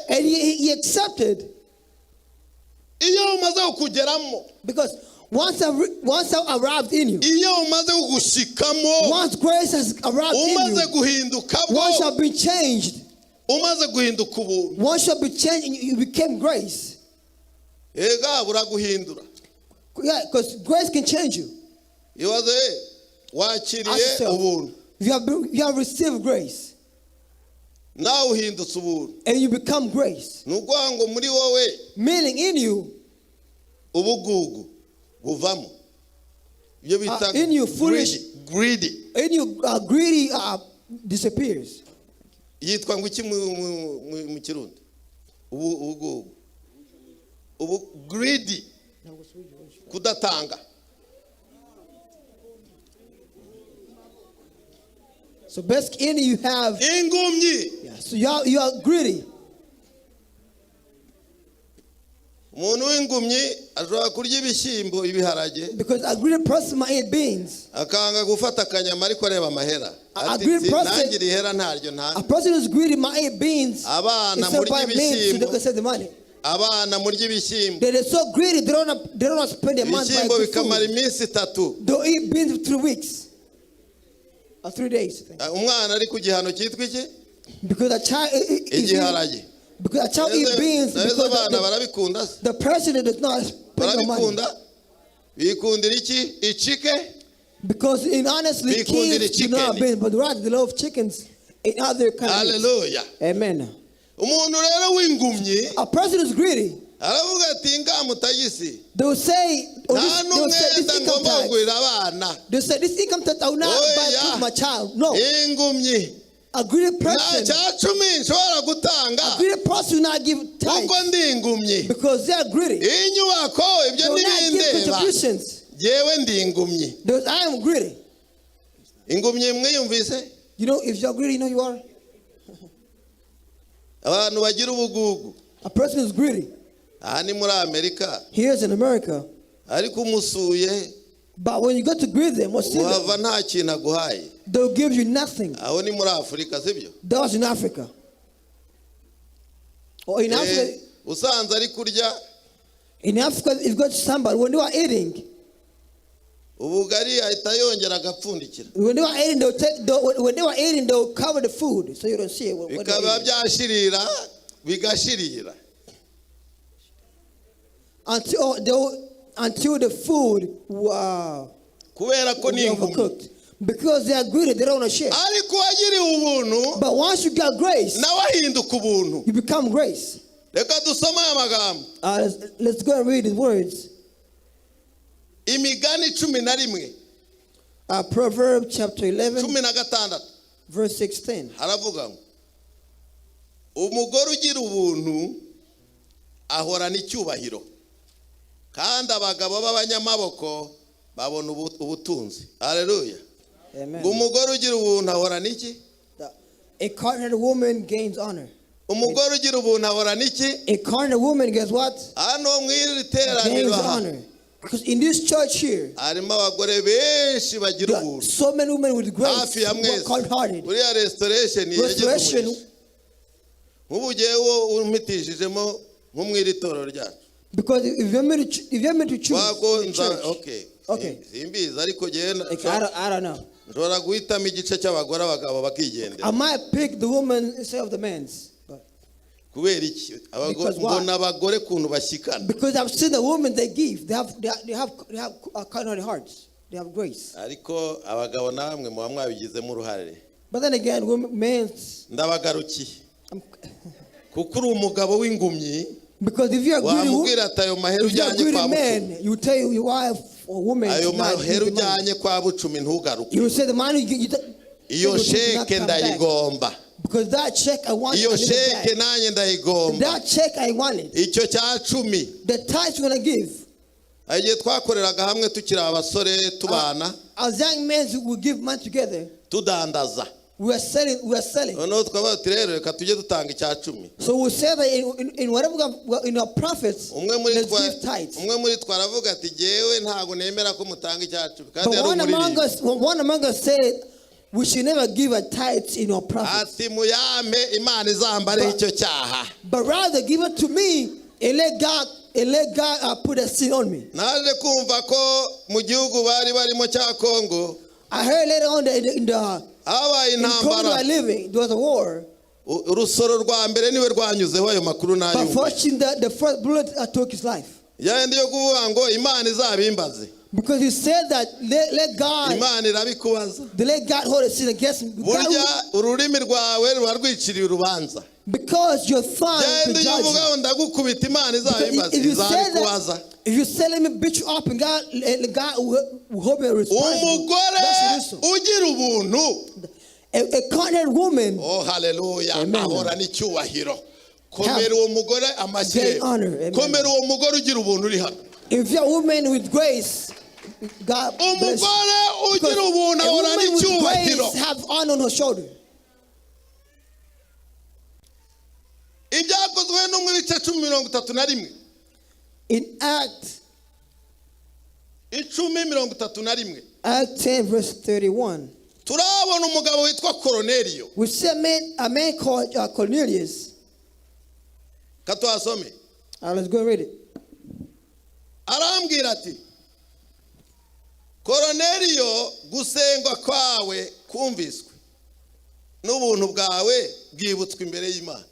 S1: And he accepted. Because once I arrived in you, once grace has arrived in you, one shall be changed. One shall be changed and you became grace. Yeah, because grace can change you. You have received grace. And you become grace. Meaning in you, in you foolish, greedy. In you greedy disappears.
S2: Greedy. Kudatanga.
S1: So basically in you have so you are greedy.
S2: umuntu w'ingumyi ashobora kurya ibishyimbo ibiharage.
S1: Because a greedy person might eat beans.
S2: Akanga gufata akanyama ariko areba amahera.
S1: A greedy person,
S2: nangira ihera ntaryo nta.
S1: A person who's greedy might eat beans.
S2: Abana murya ibishyimbo.
S1: So they can save the money.
S2: Abana murya ibishyimbo.
S1: They are so greedy they don't spend their money buying food.
S2: Ibishyimbo bikamara iminsi 3.
S1: They'll eat beans for 3 weeks. Or 3 days.
S2: Umwana ari ku gihano cyitwa iki?
S1: Because a child
S2: igiharage.
S1: Because a child eat beans because the person that does not spend their money.
S2: Bikundira iki? Ichike.
S1: Because honestly, kids do not beans, but rather they love chickens in other countries.
S2: Hallelujah.
S1: Amen.
S2: Umuntu rero w'ingumyi.
S1: A person is greedy.
S2: Aravuga ati ngamutagisi.
S1: They will say,
S2: this income tax.
S1: They say this income tax I will not buy food for my child. No.
S2: Ingumyi.
S1: A greedy person. A greedy person will not give tithes. Because they are greedy. They will not give contributions. Because I am greedy. You know, if you are greedy, you know you are. A person is greedy. Here's in America. But when you go to greet them or see them, they'll give you nothing. That was in Africa. Or in Africa, if you go to somebody, when they are eating, when they were eating, they'll cover the food so you don't see it. Until the food will be overcooked. Because they are greedy, they don't want to share. But once you get grace, you become grace. Let's go and read the words. Proverbs chapter 11, verse 16.
S2: Kandi abagabo b'abanyamaboko babona ubutunzi. Hallelujah.
S1: Amen.
S2: Umugore ugira ubuntu ahora niki?
S1: A kind woman gains honor.
S2: Umugore ugira ubuntu ahora niki?
S1: A kind woman gets what?
S2: Hano mwiri teraniro
S1: honor. Because in this church here,
S2: harimo abagore benshi bagira ubuntu.
S1: So many women with grace, kind-hearted.
S2: Uriya restoration yagize. Nk'ubugewo umitishijemo nk'umwiri toro ryacu.
S1: Because if you're meant to choose,
S2: okay.
S1: I don't know. I might pick the woman instead of the men's. Because I've seen the women they give. They have kind of hearts. They have grace. But then again, men. Because if you are greedy man, you tell your wife or woman, you will say the money you because that check I want that check I wanted. The tithes you're going to give. As young men will give money together. We are selling. So we say that in whatever in our profits, let's give tithes. But one among us said we should never give a tithe in our profits. But rather give it to me and let God put a sin on me. I heard later on that in Congo I living, there was a war. But fortunately, the first bullet took his life. Because he said that let God hold a sin against him. Because your son can judge you. If you say let me beat you up and God will hold me responsible. A kind woman.
S2: Oh, hallelujah.
S1: Amen. If you're a woman with grace, God bless you. Because a woman with grace have honor on her shoulder. In Acts
S2: 10:31.
S1: Act 10 verse 31.
S2: Turabona umugabo witwa Cornelio.
S1: We see a man called Cornelius.
S2: Katwasome.
S1: Let's go and read it.
S2: Arambwira ati, Cornelio, gusengwa kwawe kumviswe, n'ubuntu bwawe bwibutswe imbere y'Imana.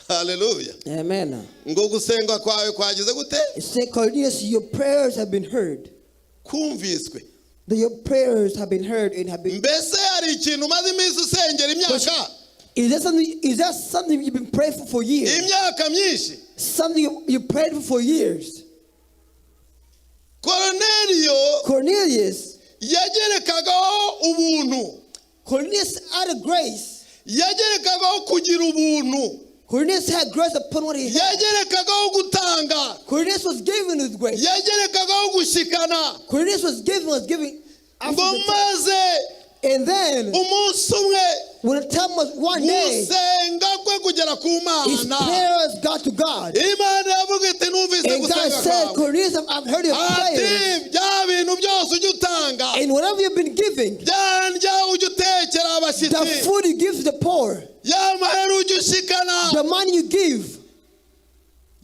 S2: Hallelujah.
S1: Amen.
S2: Ngo gusengwa kwawe kwagize gute?
S1: It said, Cornelius, your prayers have been heard.
S2: Kumviswe.
S1: That your prayers have been heard and have been.
S2: Mbese hari ikintu umaze iminsi usengera imyaka?
S1: Is that something you've been praying for years?
S2: Imyaka myinshi.
S1: Something you prayed for years. Cornelius
S2: yagerekagaho ubuntu.
S1: Cornelius had a grace.
S2: Yagerekagaho kugira ubuntu.
S1: Cornelius had grace upon what he had.
S2: Yagerekagaho gutanga.
S1: Cornelius was given his grace.
S2: Yagerekagaho gushikana.
S1: Cornelius was giving.
S2: Ngo maze
S1: and then
S2: umunsi umwe,
S1: when the time was one day,
S2: gusenga kwe kugera ku
S1: his
S2: Mana.
S1: prayers got to God.
S2: Imana yavuga iti numvise
S1: And God
S2: gusenga
S1: said,
S2: kwawe.
S1: Cornelius, I've heard your prayers.
S2: Ati bya bintu byose ujya utanga,
S1: And whatever you've been giving,
S2: bya ndya ujya utekera
S1: the
S2: abashyitsi,
S1: food you give to the poor,
S2: ya mahera ujya ushikana,
S1: the money you give,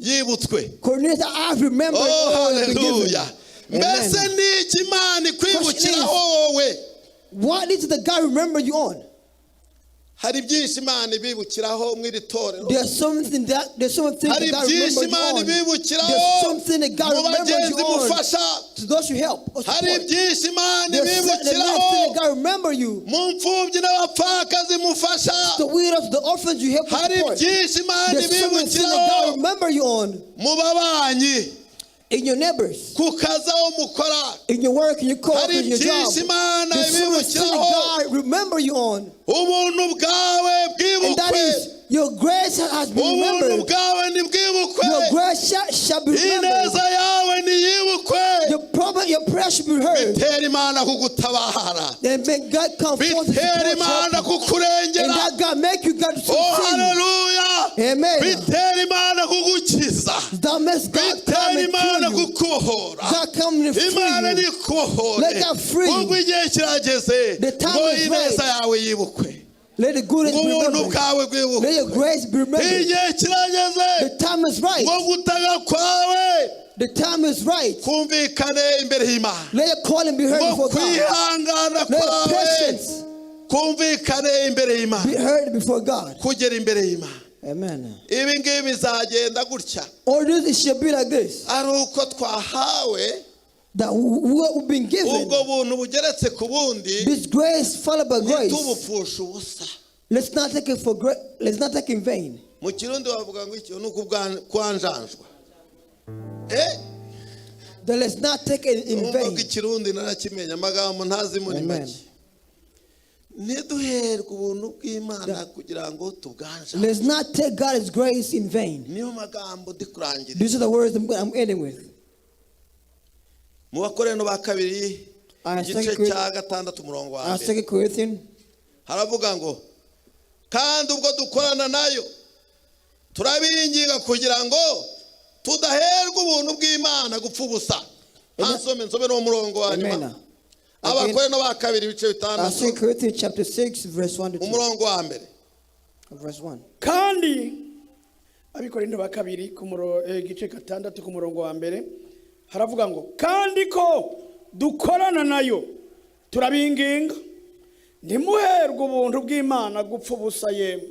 S2: yibutswe.
S1: Cornelius, I've remembered
S2: Oh,
S1: all you've been given.
S2: hallelujah. Mbese
S1: Amen.
S2: ni iki Imana ikwibukiraho wowe?
S1: What did the God remember you on?
S2: Hari byinshi Imana ibibukiraho mw'iri torero.
S1: There's something that
S2: Hari
S1: God
S2: byinshi
S1: remembered you
S2: Imana
S1: on.
S2: ibibukiraho
S1: There's something that God
S2: mu
S1: remembered you
S2: bagenzi
S1: on
S2: mufasha.
S1: to those you help or
S2: Hari
S1: support.
S2: byinshi Imana
S1: There's something
S2: ibibukiraho
S1: that God remember you.
S2: mu mfubyi n'abapfakazi mufasha.
S1: The widows, the orphans you help or
S2: Hari
S1: support.
S2: byinshi Imana
S1: There's something that God
S2: ibibukiraho
S1: remember you on
S2: mu babanyi,
S1: in your neighbors,
S2: ku kazi aho mukora.
S1: in your work, in your call,
S2: Hari
S1: in your job.
S2: byinshi Imana
S1: There's something that
S2: ibibukiraho
S1: God remember you on.
S2: ubuntu bwawe
S1: And that
S2: bwibukwe.
S1: is, your grace has been
S2: Ubuntu
S1: remembered.
S2: bwawe ntibwibukwe.
S1: Your grace shall be remembered.
S2: Ineza yawe ntiyibukwe.
S1: Your prayer should be heard.
S2: Bitera Imana kugutabara.
S1: And may God come forth to
S2: Bitera
S1: support
S2: Imana
S1: you. And
S2: kukurengera.
S1: that God make you God to
S2: Oh,
S1: succeed.
S2: hallelujah.
S1: Amen.
S2: Bitera Imana kugukiza.
S1: That makes God come
S2: Bitera
S1: and
S2: Imana
S1: kill you.
S2: kukubohora.
S1: God come and free
S2: Imana
S1: you.
S2: nikubohore.
S1: Let God free you.
S2: Ubwo igihe kirageze
S1: The time
S2: ngo
S1: is
S2: ineza
S1: right.
S2: yawe yibukwe.
S1: Let the goodness be
S2: Ubuntu
S1: remembered.
S2: bwawe
S1: Let
S2: bwibukwe.
S1: your grace be remembered.
S2: Igihe kirageze
S1: The time is right.
S2: ngo gutanga kwawe
S1: The time is right.
S2: kumvikane imbere y'Imana.
S1: Let your calling be heard
S2: Ngo
S1: before God.
S2: kwihangana
S1: Let your
S2: kwawe
S1: patience
S2: kumvikane imbere
S1: be
S2: y'Imana.
S1: heard before God.
S2: Kugera imbere y'Imana.
S1: Amen.
S2: Ibi ngibi bizagenda gutya.
S1: Or this it should be like this.
S2: Ari uko twahawe
S1: That we've been given
S2: ubwo buntu bugeretse ku bundi,
S1: this grace followed by grace.
S2: ntitubupfushe ubusa.
S1: Let's not take it for let's not take in vain.
S2: Mu Kirundi bavuga ngo icyo ni ukwanjanjwa.
S1: That let's not take it in
S2: Umvuga
S1: vain.
S2: Ikirundi narakimenya amagambo ntazi muri
S1: Amen.
S2: make. Ntiduherwe ubuntu bw'Imana kugira ngo tubwanje.
S1: Let's not take God's grace in vain.
S2: Niyo magambo ndikurangira.
S1: These are the words I'm ending with.
S2: Mu Bakorino ba kabiri igice cya gatandatu umurongo wa mbere.
S1: 2 Corinthians.
S2: Haravuga ngo kandi ubwo dukorana nayo turabinginga kugira ngo tudaherwa ubuntu bw'Imana gupfa ubusa. Ansome nsome no murongo wa nyuma. Abakorino ba kabiri ibice bitandatu.
S1: 2 Corinthians chapter 6 verse 1 to 2.
S2: Umurongo wa mbere.
S1: Verse 1.
S3: Kandi Abikorino ba kabiri ku gice gatandatu ku murongo wa mbere haravuga ngo kandi ko dukorana nayo turabinginga ntimuherwe ubuntu bw'Imana gupfa ubusa yemwe.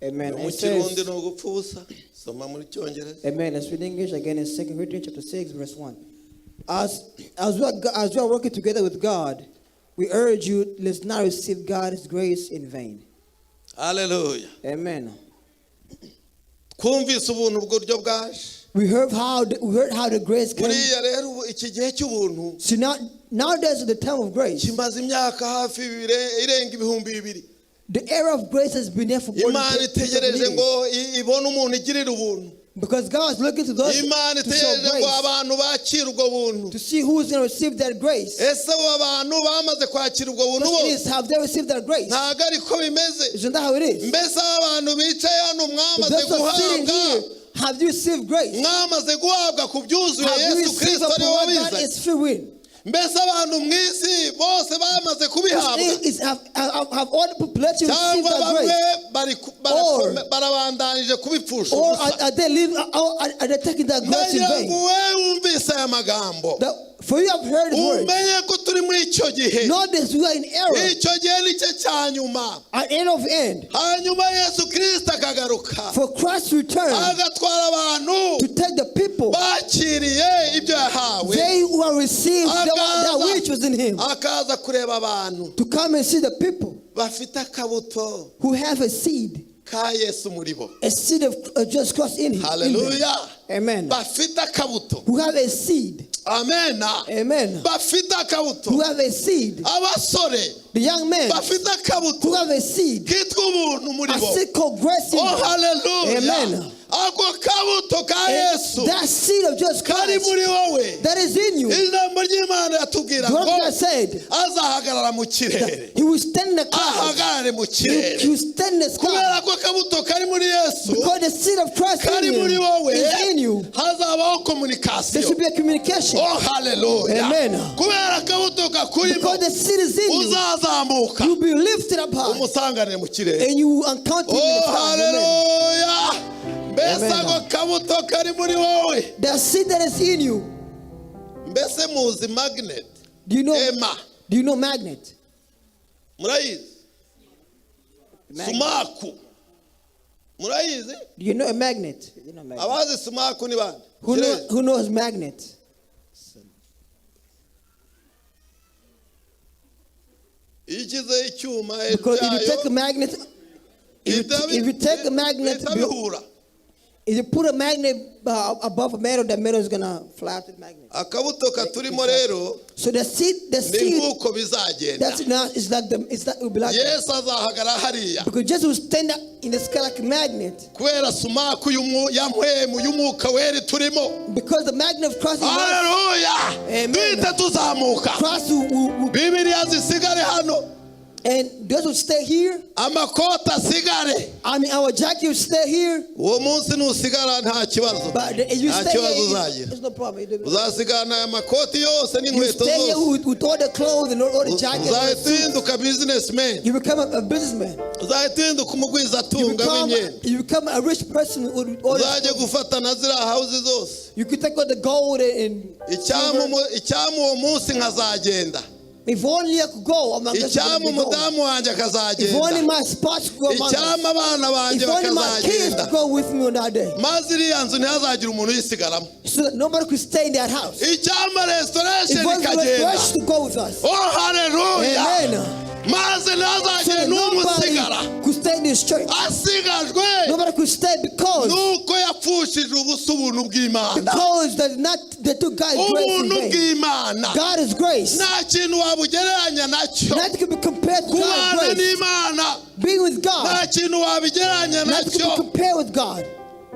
S1: Amen.
S2: Mu
S1: It says,
S2: Kirundi no gupfa ubusa. Soma muri Cyongereza.
S1: amen. Let's read English again in 2 Corinthians chapter 6 verse 1. As we are working together with God, we urge you, let's not receive God's grace in vain.
S2: Hallelujah.
S1: Amen.
S2: Kumvise ubuntu bw'uburyo bwaje.
S1: We heard how the grace came.
S2: Buriya rero iki gihe cy'ubuntu
S1: So nowadays is the time of grace.
S2: kimaze imyaka hafi irenga ibihumbi 2,000.
S1: The era of grace has been there for more
S2: Imana
S1: than 2,000
S2: itegereje
S1: years.
S2: ngo ibone umuntu igirira ubuntu.
S1: Because God is looking to those
S2: Imana
S1: to show
S2: itegereje ngo
S1: grace,
S2: abantu bakira ubwo buntu.
S1: to see who is going to receive that grace.
S2: Ese abo bantu bamaze kwakira ubwo buntu
S1: Question
S2: bose
S1: is, have they received that grace?
S2: ntago ariko bimeze.
S1: Isn't that how it is?
S2: Mbese abo bantu bicaye hano mwamaze
S1: Those who are sitting
S2: guhabwa
S1: here, Have you received grace?
S2: mwamaze guhabwa ku byuzuye
S1: Have you
S2: Yesu
S1: received
S2: Kristo
S1: upon
S2: ariwe
S1: what God
S2: wabize
S1: is filled with?
S2: mbese abantu mu isi bose bamaze kubihabwa
S1: Have all the population received
S2: cyangwa
S1: that
S2: bamwe
S1: grace?
S2: barabandanije kubipfusha
S1: Or
S2: ubusa
S1: are they taking that grace in
S2: ndagira
S1: vain?
S2: ngo wewe wumvise aya magambo
S1: For you have heard his word.
S2: umenye ko turi muri icyo gihe
S1: Notice we are in error.
S2: icyo gihe ni cyo cya nyuma
S1: At end of end.
S2: hanyuma Yesu Kristo akagaruka
S1: For Christ return
S2: agatwara abantu
S1: to take the people,
S2: bakiriye ibyo yahawe
S1: they who have received that which was in him,
S2: akaza kureba abantu
S1: to come and see the people
S2: bafite akabuto
S1: who have a seed,
S2: ka Yesu muri bo
S1: a seed of just Christ in him.
S2: haleluya
S1: Amen.
S2: bafite akabuto
S1: Who have a seed.
S2: amen
S1: Amen.
S2: bafite akabuto
S1: Who have a seed.
S2: abasore
S1: The young men
S2: bafite
S1: who
S2: akabuto
S1: have a seed.
S2: kitwa ubuntu muri
S1: A
S2: bo
S1: seed called grace in
S2: oh
S1: them.
S2: haleluya
S1: Amen.
S2: ako kabuto ka Yesu
S1: That seed of just
S2: kari
S1: Christ
S2: muri wowe
S1: that is in you.
S2: ijambo ry'Imana yatubwira
S1: The word
S2: ngo
S1: of God said
S2: azahagarara mu kirere
S1: he will stand in the clouds.
S2: ahagarare mu kirere
S1: He will stand in the sky.
S2: kubera ko akabuto kari muri Yesu
S1: Because the seed of Christ
S2: kari
S1: in
S2: muri
S1: you
S2: wowe
S1: is in you.
S2: hazabaho
S1: There
S2: communication
S1: should be a communication.
S2: oh haleluya
S1: Amen.
S2: kubera akabuto kakurimo
S1: Because the seed is in you.
S2: uzazamuka
S1: You'll be lifted up high.
S2: umusanganire mu kirere
S1: And you will encounter him in the
S2: oh
S1: sky. Amen.
S2: haleluya mbese
S1: Amen.
S2: ako kabuto kari muri wowe
S1: The seed that is in you.
S2: mbese muzi magnet
S1: Do you know?
S2: ema
S1: Do you know magnet?
S2: murayizi
S1: Magnet.
S2: sumaku murayizi
S1: Do you know a magnet? You know magnet.
S2: abazi sumaku ni bande
S1: Who knows magnet?
S2: iyo ukize icyuma
S1: Because if you take a magnet, if you take a magnet,
S2: bihita bihura
S1: if you put a magnet above a metal, the metal is gonna fly to the magnet.
S2: akabuto katurimo rero
S1: So the
S2: ni
S1: seed,
S2: nk'uko bizagenda
S1: that's not. It's like the. It's like it will be like that.
S2: yesu azahagara hariya
S1: Because Jesus will stand up in the sky like a magnet.
S2: kubera sumaku y'amhwemu y'umwuka wera turimo
S1: Because the magnet of Christ is life.
S2: haleluya
S1: Amen.
S2: duhita tuzamuka
S1: Christ will
S2: bibiliya zisigare hano
S1: and those who stay here.
S2: amakoti asigare
S1: I mean, our jacket will stay here.
S2: uwo munsi nusigara nta kibazo
S1: But if you
S2: nta
S1: stay
S2: kibazo
S1: here,
S2: uzagira
S1: there's no problem.
S2: uzasigana aya makoti yose
S1: You
S2: n'inkweto
S1: stay here
S2: zose
S1: with all the clothes and all the jackets.
S2: uzahita uhinduka businessman
S1: You become a businessman.
S2: uzahita uhinduka umugwizatunga w'imyenda
S1: You become a rich person with all
S2: uzajya gufata na ziriya hawuzi zose
S1: You could take all the gold and
S2: icyama uwo munsi nkazagenda
S1: if only I could go, I'm not going
S2: icyama
S1: to go.
S2: umudamu wanjye
S1: If only
S2: akazagenda
S1: my spouse could go,
S2: icyama abana banjye
S1: if only my kids
S2: bakazagenda
S1: could go with me on that day,
S2: maze iriya nzu ntihazagire umuntu uyisigaramo
S1: so that nobody could stay in that house.
S2: icyama
S1: If
S2: restoration
S1: only the
S2: ikagenda
S1: rest to go with us.
S2: oh haleluya
S1: Amen.
S2: maze
S1: So
S2: ntihazagire
S1: that
S2: n'umwe
S1: nobody
S2: usigara
S1: could stay in this church.
S2: asigajwe
S1: Nobody could stay because
S2: nuko yapfushije ubusa ubuntu bw'imana
S1: they took God's grace in
S2: ubuntu
S1: vain.
S2: bw'imana
S1: God is grace.
S2: nta kintu wabugereranya nacyo
S1: Nothing can be compared to
S2: kubana
S1: God's grace.
S2: n'imana
S1: Being with
S2: nta
S1: God.
S2: kintu wabigereranya
S1: Nothing can
S2: nacyo
S1: be compared with God.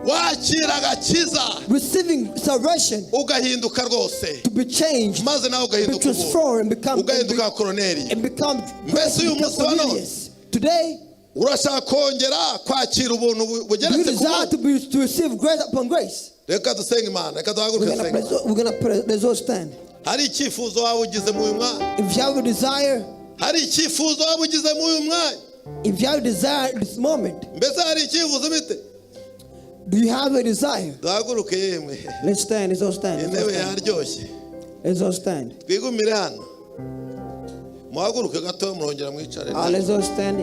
S2: wakira agakiza
S1: Receiving salvation
S2: ugahinduka rwose
S1: to be changed,
S2: maze nawe
S1: be
S2: ugahinduka ubu
S1: transformed, and become
S2: ugahinduka koroneri
S1: and become
S2: Mbese uyu
S1: become
S2: munsi wa none,
S1: Cornelius. Today,
S2: urashaka kongera kwakira ubuntu
S1: do you
S2: bugeretse ku
S1: desire
S2: buntu
S1: to receive grace upon grace?
S2: reka dusenge imana reka duhaguruke dusenge
S1: We're gonna pray. Let's all stand.
S2: hari icyifuzo waba ugize mu uyu mwanya
S1: If you have a desire,
S2: hari icyifuzo waba ugize mu uyu mwanya
S1: if you have a desire at this moment,
S2: mbese hari icyifuzo bite
S1: do you have a desire?
S2: duhaguruke yemwe
S1: Let's stand. Let's all stand.
S2: intebe yaryoshye
S1: Let's all stand.
S2: twigumire hano muhaguruke gato murongera mwicare
S1: Let's all stand.